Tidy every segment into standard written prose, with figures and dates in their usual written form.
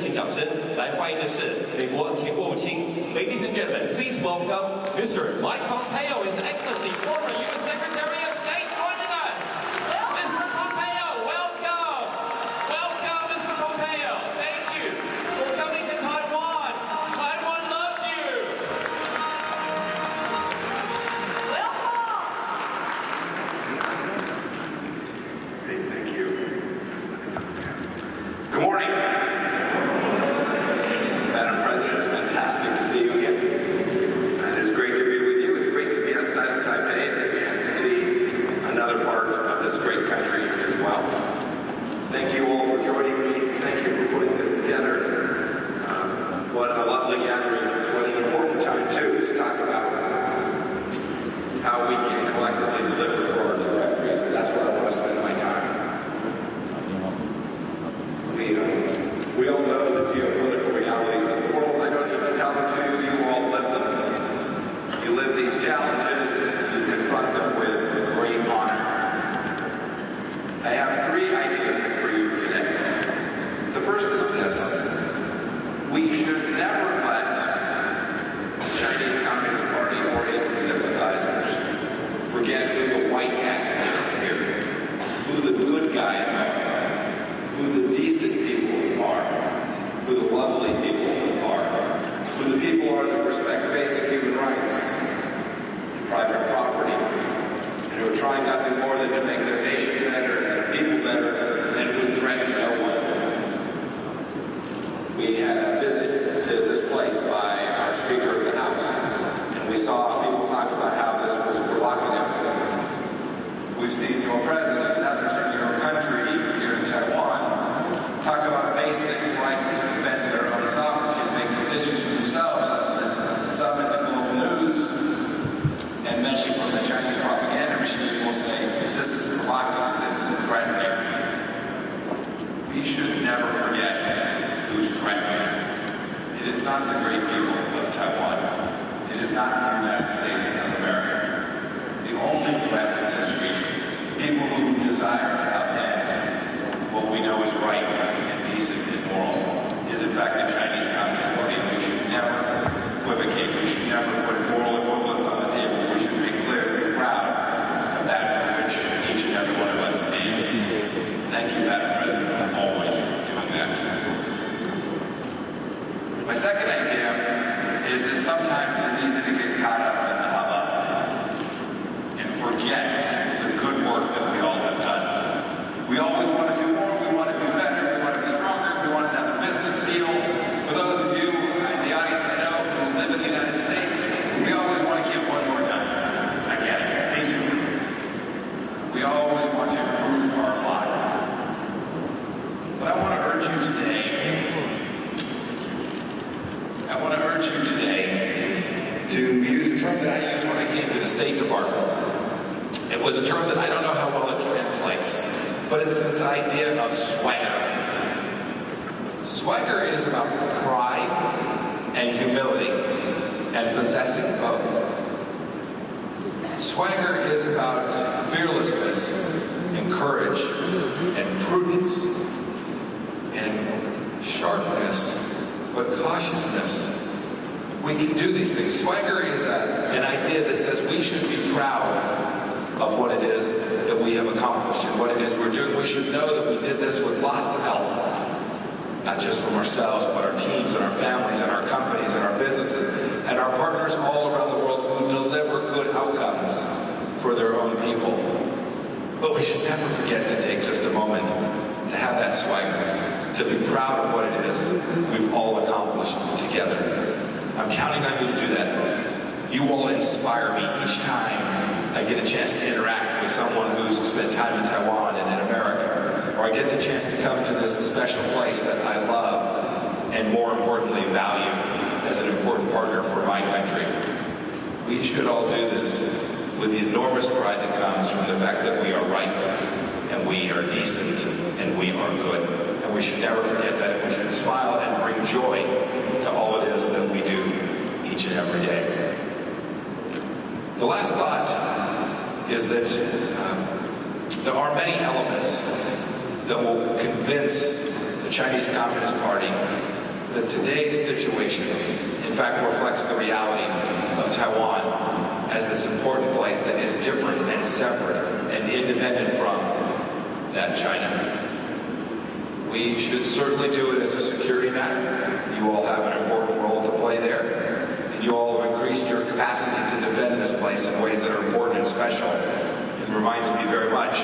请掌声来欢迎的是美国前国务卿 ，Ladies and gentlemen, please welcome Mr. Mike Pompeo, His Excellency, former U.S. Secretary of State, joining us. Mr. Pompeo, welcome, welcome, Mr. Pompeo. Thank you for coming to Taiwan. Taiwan loves you. Welcome. Hey, thank you. Good morning. Madam President, it's fantastic to see you again. And it's great to be with you. It's great to be outside of Taipei and get a chance to see another part of this great country as well. Thank you all for joining me. Thank you for putting this together. What a lovely gathering. What an important time, too, to talk about how we can collectively deliver for our two countries. And that's where I want to spend my time. We all know the geopolitical realities of the world. I don't need to tell them to you. You all live them. You live these challenges. You confront them with great honor. I have three ideas for you today. The first is this. We should never let the Chinese Communist Party or its sympathizers forget who the white hat is here, who the good guys are, who the decent people are, who the lovely people are, who the people are that respect basic human rights and private property, and who are trying nothing more than to make their nation better and their people better, and who threaten no one. We had a visit to this place by our Speaker of the House, and we saw people talk about how this was provocative. We've seen your president and others in your country here in Taiwan talk about basic rights to defend their own sovereignty and make decisions for themselves. Some in the global news and many from the Chinese propaganda machine will say, this is provocative, this is threatening. We should never forget who's threatening. It is not the great people of Taiwan. It is not the United States of America. The only threat to this region, people who desire to upend what we know is right and decent and moral, is in fact the Chinese Communist Party. We should never equivocate. We should never put moral equivalence on the table. We should be clear and proud of that for which each and every one of us stands. Thank you, Madam President, for always doing that. My second idea is that sometimes it's easy to get caught up in the hubbub and forget the good work that we all have done. We always want to do more, we want to do better, we want to be stronger, we want to have a business deal. For those of you in the audience I know who live in the United States, we always want to get one more done. I get it, me too. We always want to improve our lot. But I want to urge you today, to use a term that I used when I came to the State Department. It was a term that I don't know how well it translates, but it's this idea of swagger. Swagger is about pride and humility and possessing both. Swagger is about fearlessness and courage and prudence and sharpness, but cautiousness. We can do these things. Swagger is an idea that says we should be proud of what it is that we have accomplished and what it is we're doing. We should know that we did this with lots of help, not just from ourselves, but our teams and our families and our companies and our businesses and our partners all around the world who deliver good outcomes for their own people. But we should never forget to take just a moment to have that swagger, to be proud of what it is we've all accomplished together. I'm counting on you to do that. You all inspire me each time I get a chance to interact with someone who's spent time in Taiwan and in America, or I get the chance to come to this special place that I love and more importantly value as an important partner for my country. We should all do this with the enormous pride that comes from the fact that we are right and we are decent and we are good. And we should never forget that. We should smile and bring joy to all it is that we do each and every day. The last thought is that there are many elements that will convince the Chinese Communist Party that today's situation, in fact, reflects the reality of Taiwan as this important place that is different and separate and independent from that China. We should certainly do it as a security matter. You all have an important role to play there. And you all have increased your capacity to defend this place in ways that are important and special. It reminds me very much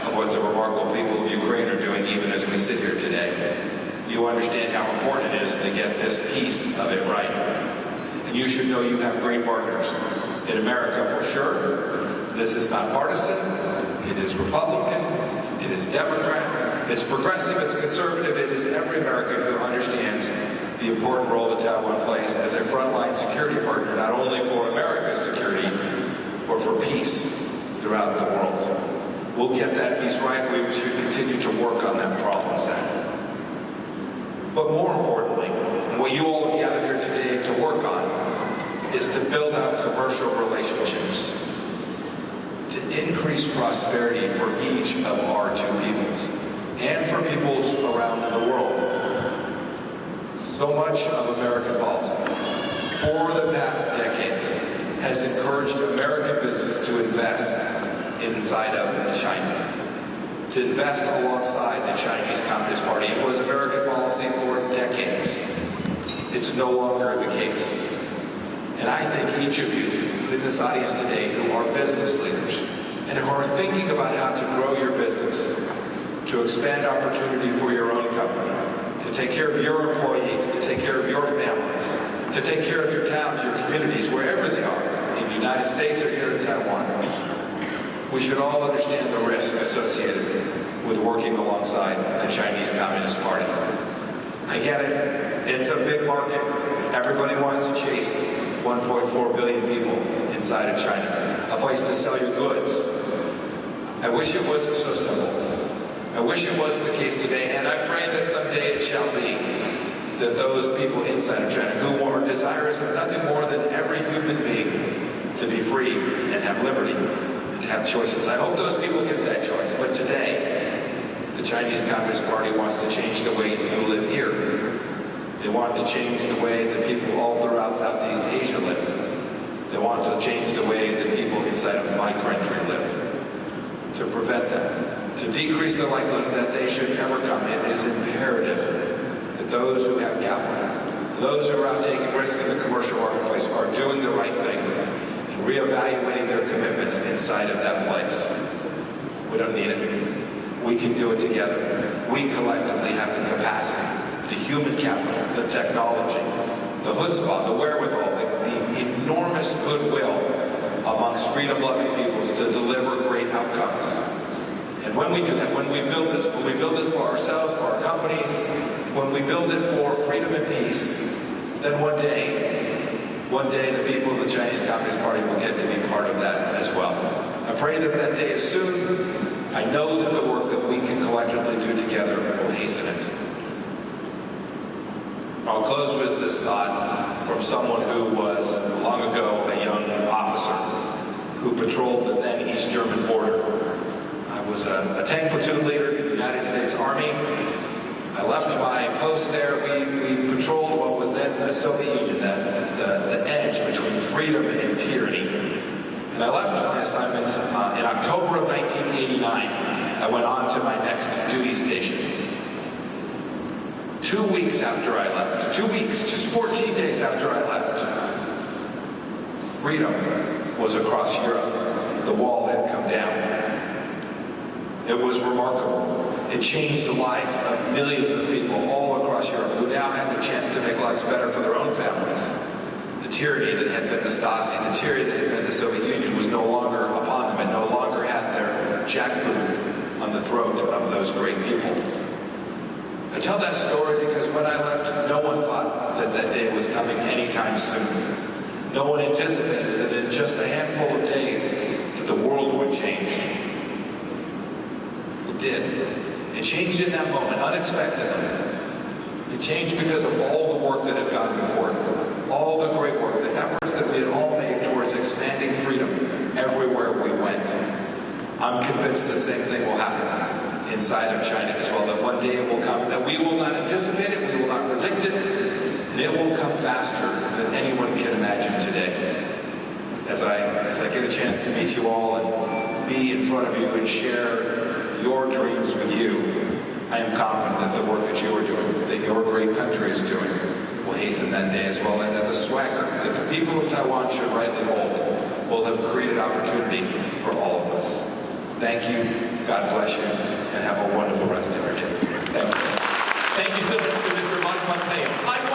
of what the remarkable people of Ukraine are doing even as we sit here today. You understand how important it is to get this piece of it right. And you should know you have great partners. In America, for sure, this is not partisan. It is Republican. It is Democrat. It's progressive. It's conservative. It is every American who understands the important role that Taiwan plays as a frontline security partner, not only for America's security, but for peace throughout the world. We'll get that piece right. We should continue to work on that problem set. But more importantly, and what you all have gathered here today to work on, is to build out commercial relationships, to increase prosperity for each of our two peoples, and for peoples around the world. So much of American policy, for the past decades, has encouraged American business to invest inside of China, to invest alongside the Chinese Communist Party. It was American policy for decades. It's no longer the case. And I think each of you in this audience today who are business leaders and who are thinking about how to grow your business, to expand opportunity for your own company, to take care of your employees, to take care of your families, to take care of your towns, your communities, wherever they are, in the United States or here in Taiwan. We should all understand the risk associated with working alongside the Chinese Communist Party. I get it. It's a big market. Everybody wants to chase 1.4 billion people inside of China, a place to sell your goods. I wish it wasn't so simple. I wish it was the case today, and I pray that someday it shall be, that those people inside of China who are desirous of nothing more than every human being to be free and have liberty, to have choices. I hope those people get that choice. But today, the Chinese Communist Party wants to change the way you live here. They want to change the way that people all throughout Southeast Asia live. They want to change the way that people inside of my country live. To prevent that, to decrease the likelihood that they should ever come, it is imperative that those who have capital, those who are out taking risks in the commercial marketplace, are doing the right thing and reevaluating their commitments inside of that place. We don't need it. We can do it together. We collectively have the capacity, the human capital, the technology, the chutzpah, the wherewithal, the enormous goodwill amongst freedom-loving peoples to deliver great outcomes. And when we do that, when we build this for ourselves, for our companies, when we build it for freedom and peace, then one day the people of the Chinese Communist Party will get to be part of that as well. I pray that that day is soon. I know that the work that we can collectively do together will hasten it. I'll close with this thought from someone who was, long ago, a young officer who patrolled the then East German border. I was a tank platoon leader in the United States Army. I left my post there. We patrolled what was then the Soviet Union, the edge between freedom and tyranny. And I left my assignment in October of 1989. I went on to my next duty station. 2 weeks after I left, 2 weeks, just 14 days after I left, freedom was across Europe. The wall had come down. It was remarkable. It changed the lives of millions of people all across Europe who now had the chance to make lives better for their own families. The tyranny that had been the Stasi, the tyranny that had been the Soviet Union was no longer upon them and no longer had their jackboot on the throat of those great people. I tell that story because when I left, no one thought that that day was coming anytime soon. No one anticipated that in just a handful of days that the world would change. It did. It changed in that moment, unexpectedly. It changed because of all the work that had gone before it. All the great work, the efforts that we had all made towards expanding freedom everywhere we went. I'm convinced the same thing will happen inside of China as well, that one day it will come, that we will not anticipate it, we will not predict it, get a chance to meet you all and be in front of you and share your dreams with you, I am confident that the work that you are doing, that your great country is doing, will hasten that day as well, and that the swagger that the people of Taiwan should rightly hold will have created opportunity for all of us. Thank you, God bless you, and have a wonderful rest of your day. Thank you. Thank you so much to Mr. Mike Pompeo.